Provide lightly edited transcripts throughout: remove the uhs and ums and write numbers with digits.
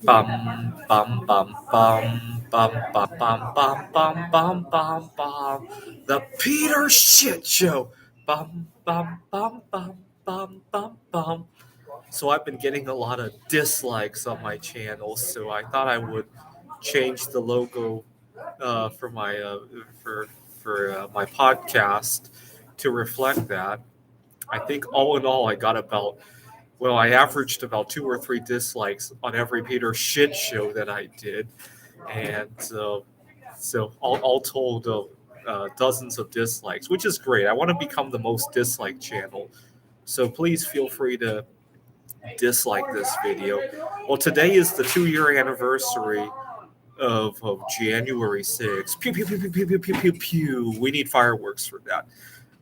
Bum bum bum bum bum bum bum bum bum bum bum bum. The Peter Shitshow. Bum bum bum bum bum bum bum. So I've been getting a lot of dislikes on my channel, so I thought I would change the logo for my my podcast to reflect that. I think all in all, I got about I averaged about 2 or 3 dislikes on every Peter shit show that I did, and so all told, dozens of dislikes, which is great. I want to become the most disliked channel, so please feel free to dislike this video. Well, today is the 2-year anniversary of January 6th. Pew, pew, pew, pew, pew, pew, pew, pew, pew. We need fireworks for that.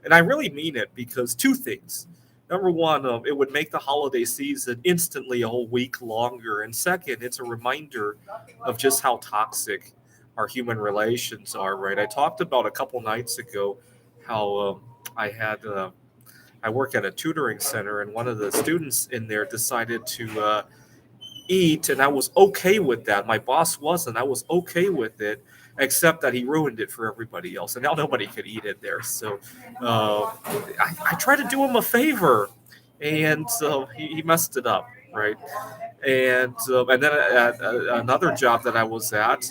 And I really mean it because two things. Number one, it would make the holiday season instantly a whole week longer. And second, it's a reminder of just how toxic our human relations are, right? I talked about a couple nights ago how I had I work at a tutoring center, and one of the students in there decided to eat, and I was okay with that. My boss wasn't. I was okay with it, except that he ruined it for everybody else, and now nobody could eat it there. So I tried to do him a favor, and he messed it up, right? And then at another job that I was at,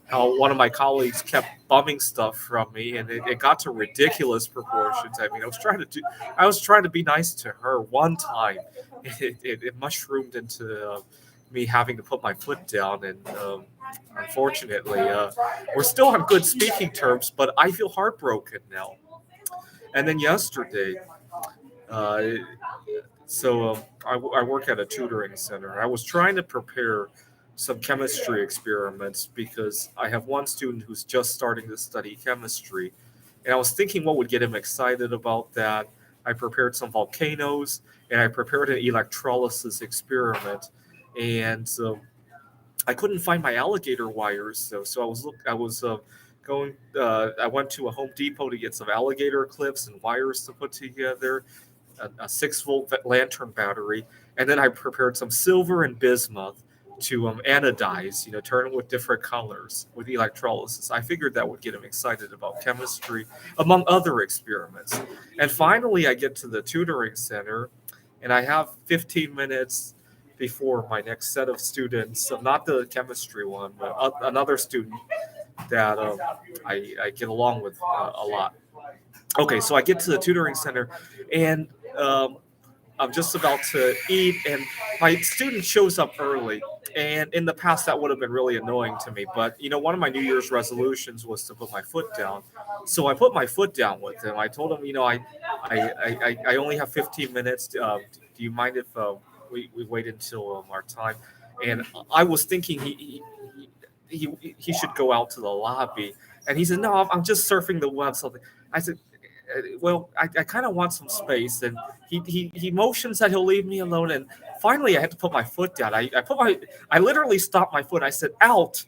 how one of my colleagues kept bumming stuff from me, and it got to ridiculous proportions. I mean, I was trying to be nice to her one time. It mushroomed into me having to put my foot down, and unfortunately, we're still on good speaking terms, but I feel heartbroken now. And then yesterday, uh, I work at a tutoring center. I was trying to prepare some chemistry experiments because I have one student who's just starting to study chemistry. And I was thinking what would get him excited about that. I prepared some volcanoes and I prepared an electrolysis experiment. And I couldn't find my alligator wires, so I was going. I went to a Home Depot to get some alligator clips and wires to put together, a 6-volt lantern battery, and then I prepared some silver and bismuth to anodize, turn it with different colors with electrolysis. I figured that would get him excited about chemistry, among other experiments. And finally, I get to the tutoring center, and I have 15 minutes before my next set of students, not the chemistry one, but another student that I get along with a lot. Okay, so I get to the tutoring center, and I'm just about to eat, and my student shows up early. And in the past, that would have been really annoying to me. But one of my New Year's resolutions was to put my foot down. So I put my foot down with him. I told him, I only have 15 minutes. Do you mind if we wait until our time? And I was thinking he should go out to the lobby. And he said, no, I'm just surfing the web. Something. I said, well, I kind of want some space. And he motions that he'll leave me alone. And finally, I had to put my foot down. I literally stopped my foot. I said, out.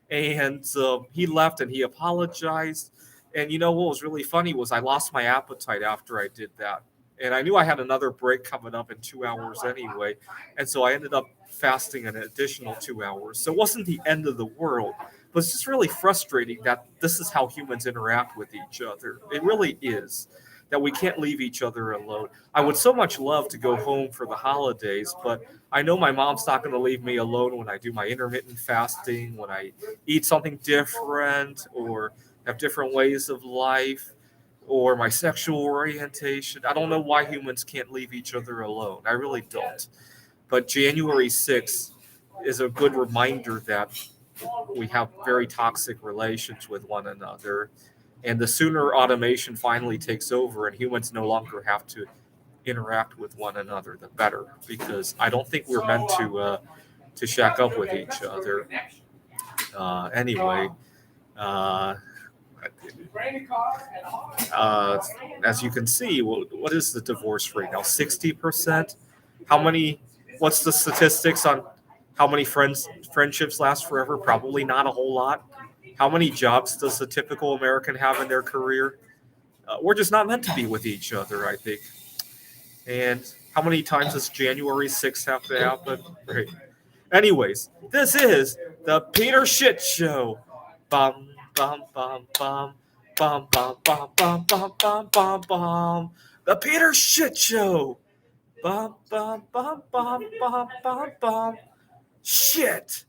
And he left and he apologized. And what was really funny was I lost my appetite after I did that. And I knew I had another break coming up in 2 hours anyway. And so I ended up fasting an additional 2 hours. So it wasn't the end of the world. But it's just really frustrating that this is how humans interact with each other. It really is. That we can't leave each other alone. I would so much love to go home for the holidays, but I know my mom's not going to leave me alone when I do my intermittent fasting, when I eat something different, or have different ways of life, or my sexual orientation. I don't know why humans can't leave each other alone. I really don't. But January 6th is a good reminder that we have very toxic relations with one another. And the sooner automation finally takes over and humans no longer have to interact with one another, the better. Because I don't think we're meant to shack up with each other. Anyway, uh, as you can see, what is the divorce rate now? 60%. How many? What's the statistics on how many friendships last forever? Probably not a whole lot. How many jobs does a typical American have in their career? We're just not meant to be with each other, I think. And How many times does January 6th have to happen? Right. Anyways, this is the Peter Shit Show. Bum bum bum bum bum bum bum bum bum bum bum bum. The Peter Shit Show. Bum bum bum bum bum bum bum. Shit.